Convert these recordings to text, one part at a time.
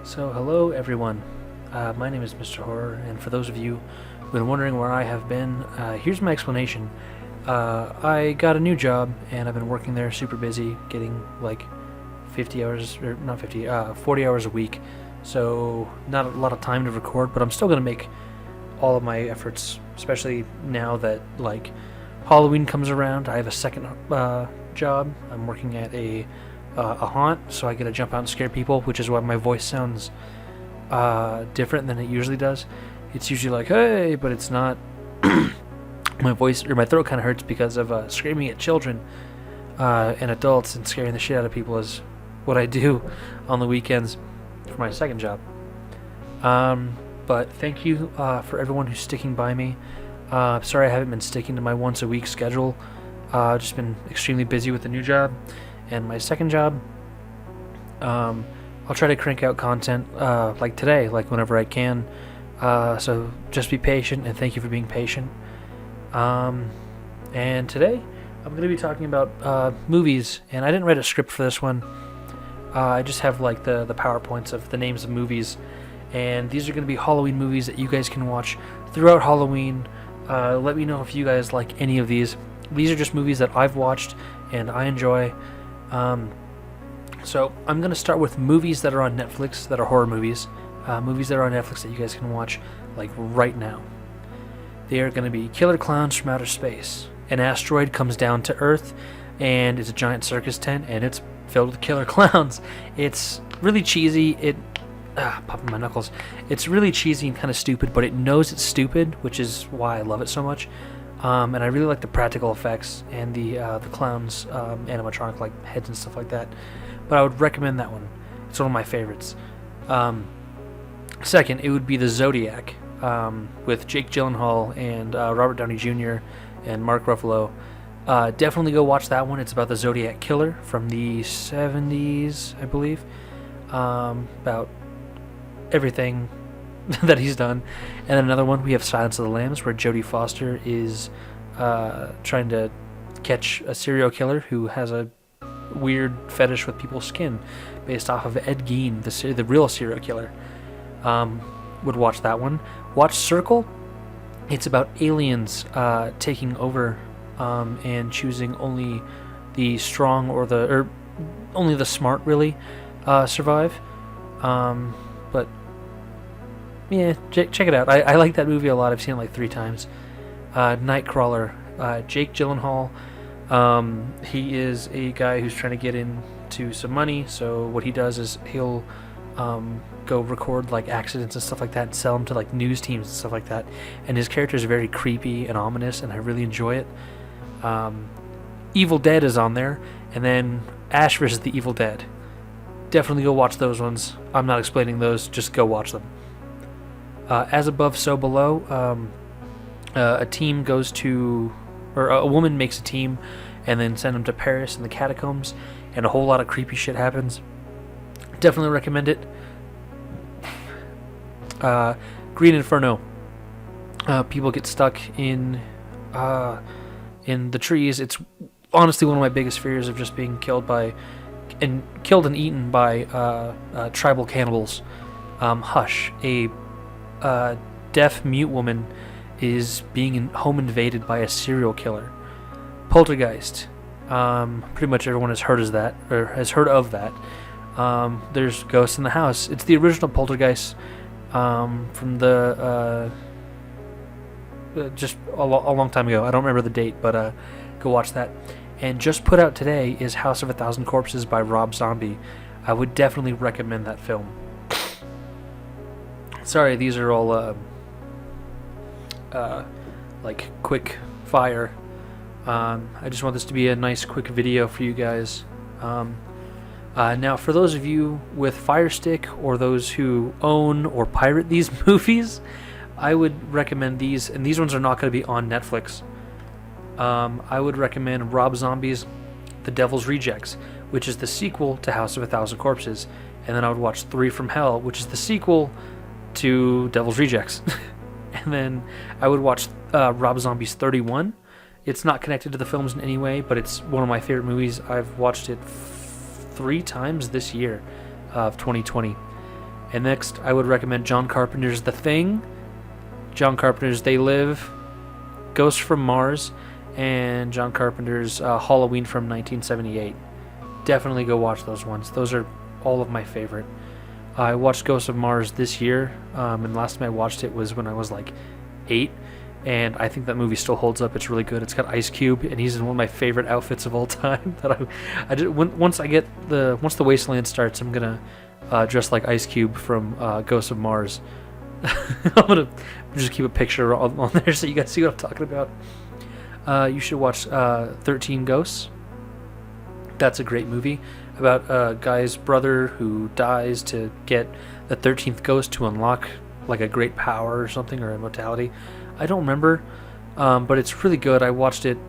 So, hello everyone. My name is Mr. Horror, and for those of you who've been wondering where I have been, here's my explanation. I got a new job, and I've been working there super busy, getting like 50 hours, or not 50, 40 hours a week. So, not a lot of time to record, but I'm still going to make all of my efforts, especially now that like Halloween comes around. I have a second job. I'm working at a haunt, so I get to jump out and scare people, which is why my voice sounds different than it usually does. It's usually like, hey, but it's not. My voice or my throat kind of hurts because of screaming at children and adults and scaring the shit out of people is what I do on the weekends for my second job. But thank you for everyone who's sticking by me. Sorry I haven't been sticking to my once a week schedule. Just been extremely busy with the new job and my second job. I'll try to crank out content like today, like whenever I can. So just be patient, and thank you for being patient. And today I'm going to be talking about movies, and I didn't write a script for this one. I just have like the PowerPoints of the names of movies, and these are going to be Halloween movies that you guys can watch throughout Halloween. Let me know if you guys like any of these. These are just movies that I've watched and I enjoy. So I'm going to start with movies that are on Netflix that are horror movies. Movies that are on Netflix that you guys can watch like right now. They are going to be Killer Clowns from Outer Space. An asteroid comes down to Earth, and it's a giant circus tent, and it's filled with killer clowns. It's really cheesy. Popping my knuckles. It's really cheesy and kind of stupid, but it knows it's stupid, which is why I love it so much. And I really like the practical effects and the clowns, animatronic like heads and stuff like that. But I would recommend that one. It's one of my favorites. Second, it would be the Zodiac, with Jake Gyllenhaal and Robert Downey Jr. and Mark Ruffalo. Definitely go watch that one. It's about the Zodiac Killer from the 70s, I believe. About everything that he's done. And then another one, we have Silence of the Lambs, where Jodie Foster is trying to catch a serial killer who has a weird fetish with people's skin, based off of Ed Gein, the real serial killer. Would watch that one. Watch Circle. It's about aliens taking over and choosing only the strong or only the smart really survive. But yeah, check it out. I like that movie a lot. I've seen it like 3 times. Nightcrawler. Jake Gyllenhaal. He is a guy who's trying to get into some money. So what he does is he'll go record like accidents and stuff like that and sell them to like news teams and stuff like that. And his character is very creepy and ominous, and I really enjoy it. Evil Dead is on there, and then Ash vs. the Evil Dead. Definitely go watch those ones. I'm not explaining those, just go watch them. As Above, So Below. A team goes to, or a woman makes a team and then send them to Paris in the catacombs, and a whole lot of creepy shit happens. Definitely recommend it. Green Inferno. People get stuck in the trees. It's honestly one of my biggest fears, of just being killed and eaten by tribal cannibals. Hush. A deaf mute woman is being home invaded by a serial killer. Poltergeist. Pretty much everyone has heard of that. There's ghosts in the house. It's the original Poltergeist from the just a long time ago. I don't remember the date, but go watch that. And just put out today is House of a Thousand Corpses by Rob Zombie. I would definitely recommend that film. Sorry, these are all like quick fire. I just want this to be a nice quick video for you guys. Now, for those of you with Fire Stick, or those who own or pirate these movies, I would recommend these, and these ones are not going to be on Netflix. I would recommend Rob Zombie's The Devil's Rejects, which is the sequel to House of a Thousand Corpses, and then I would watch 3 from Hell, which is the sequel to Devil's Rejects. And then I would watch Rob Zombie's 31. It's not connected to the films in any way, but it's one of my favorite movies. I've watched it 3 times this year of 2020. And next, I would recommend John Carpenter's The Thing, John Carpenter's They Live, Ghosts from Mars, and John Carpenter's Halloween from 1978. Definitely go watch those ones. Those are all of my favorite. I watched Ghosts of Mars this year, and last time I watched it was when I was like 8, and I think that movie still holds up. It's really good. It's got Ice Cube, and he's in one of my favorite outfits of all time. Once the Wasteland starts, I'm gonna dress like Ice Cube from Ghosts of Mars. I'm gonna just keep a picture on there so you guys see what I'm talking about. You should watch 13 Ghosts. That's a great movie about a guy's brother who dies to get the 13th ghost to unlock like a great power or something, or immortality. I don't remember, but it's really good. I watched it.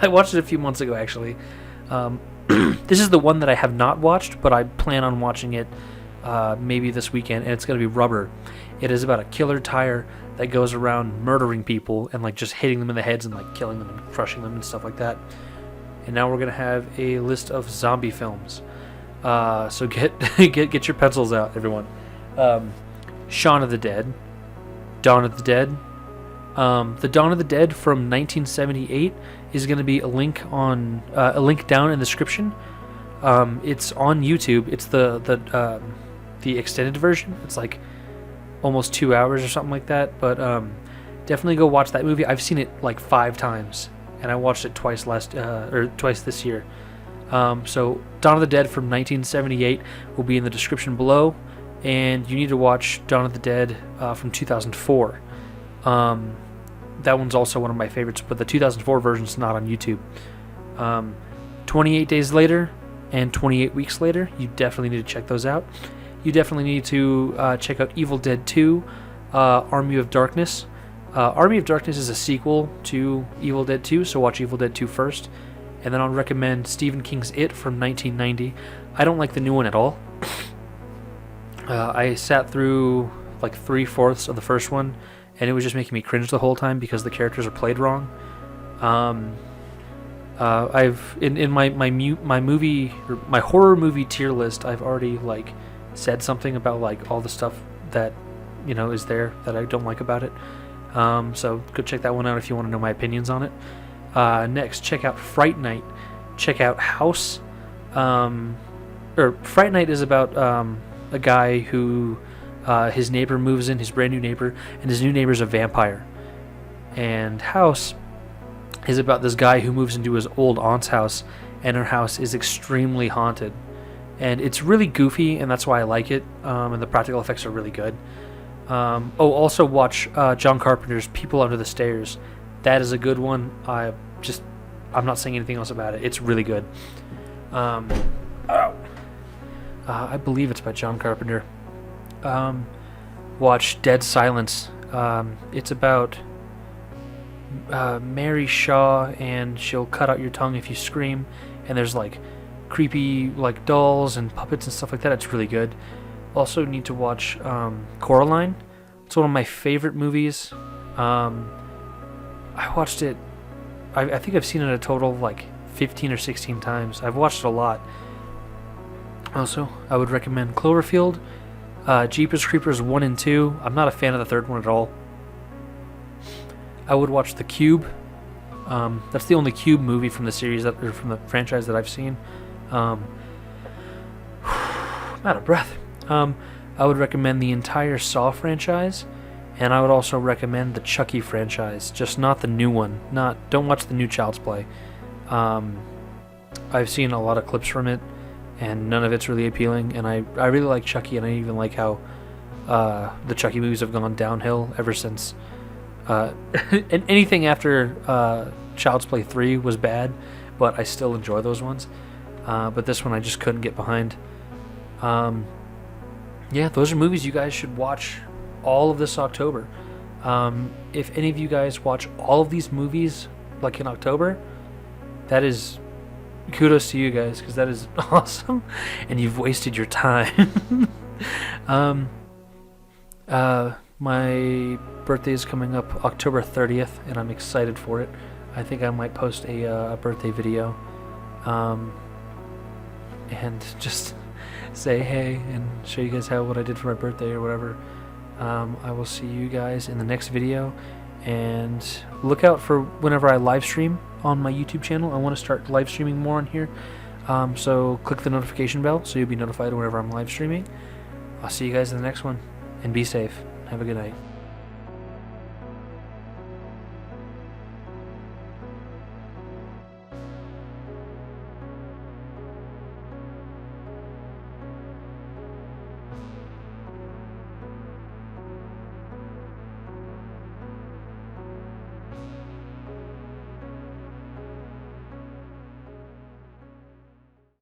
I watched it a few months ago, actually. This is the one that I have not watched, but I plan on watching it maybe this weekend, and it's going to be Rubber. It is about a killer tire that goes around murdering people and like just hitting them in the heads and like killing them and crushing them and stuff like that. And now we're going to have a list of zombie films. So get your pencils out, everyone. Shaun of the Dead, Dawn of the Dead. The Dawn of the Dead from 1978 is going to be a link down in the description. It's on YouTube. It's the extended version. It's like almost 2 hours or something like that. But definitely go watch that movie. I've seen it like 5 times, and I watched it twice this year. So Dawn of the Dead from 1978 will be in the description below, and you need to watch Dawn of the Dead from 2004. That one's also one of my favorites, but the 2004 version's not on YouTube. 28 Days Later and 28 Weeks Later, you definitely need to check those out. You definitely need to check out Evil Dead 2, Army of Darkness. Army of Darkness is a sequel to Evil Dead 2, so watch Evil Dead 2 first. And then I'll recommend Stephen King's It from 1990. I don't like the new one at all. I sat through like 3/4 of the first one, and it was just making me cringe the whole time because the characters are played wrong. I've in my movie, or my horror movie tier list, I've already like said something about like all the stuff that is there that I don't like about it. So go check that one out if you want to know my opinions on it. Next, check out Fright Night. Check out House. Fright Night is about a guy who his neighbor moves in, his brand new neighbor, and his new neighbor's a vampire. And House is about this guy who moves into his old aunt's house, and her house is extremely haunted. And it's really goofy, and that's why I like it. And the practical effects are really good. Also watch John Carpenter's People Under the Stairs. That is a good one. I'm not saying anything else about it. It's really good. I believe it's by John Carpenter. Watch Dead Silence. It's about Mary Shaw, and she'll cut out your tongue if you scream. And there's like creepy like dolls and puppets and stuff like that. It's really good. Also need to watch Coraline. It's one of my favorite movies. I watched it. I think I've seen it a total of like 15 or 16 times. I've watched it a lot. Also, I would recommend Cloverfield, Jeepers Creepers 1 and 2. I'm not a fan of the third one at all. I would watch The Cube. That's the only Cube movie from the series or from the franchise that I've seen. I'm out of breath. I would recommend the entire Saw franchise, and I would also recommend the Chucky franchise, just not the new one. Don't watch the new Child's Play. I've seen a lot of clips from it, and none of it's really appealing. And I really like Chucky, and I even like how the Chucky movies have gone downhill ever since. And anything after Child's Play 3 was bad, but I still enjoy those ones. But this one I just couldn't get behind. Yeah, those are movies you guys should watch all of this October. If any of you guys watch all of these movies like in October, that is kudos to you guys, because that is awesome, and you've wasted your time. My birthday is coming up October 30th, and I'm excited for it. I think I might post a birthday video, and just say hey and show you guys what I did for my birthday or whatever. I will see you guys in the next video, and look out for whenever I live stream on my YouTube channel. I want to start live streaming more on here, so click the notification bell so you'll be notified whenever I'm live streaming. I'll see you guys in the next one, and be safe. Have a good night.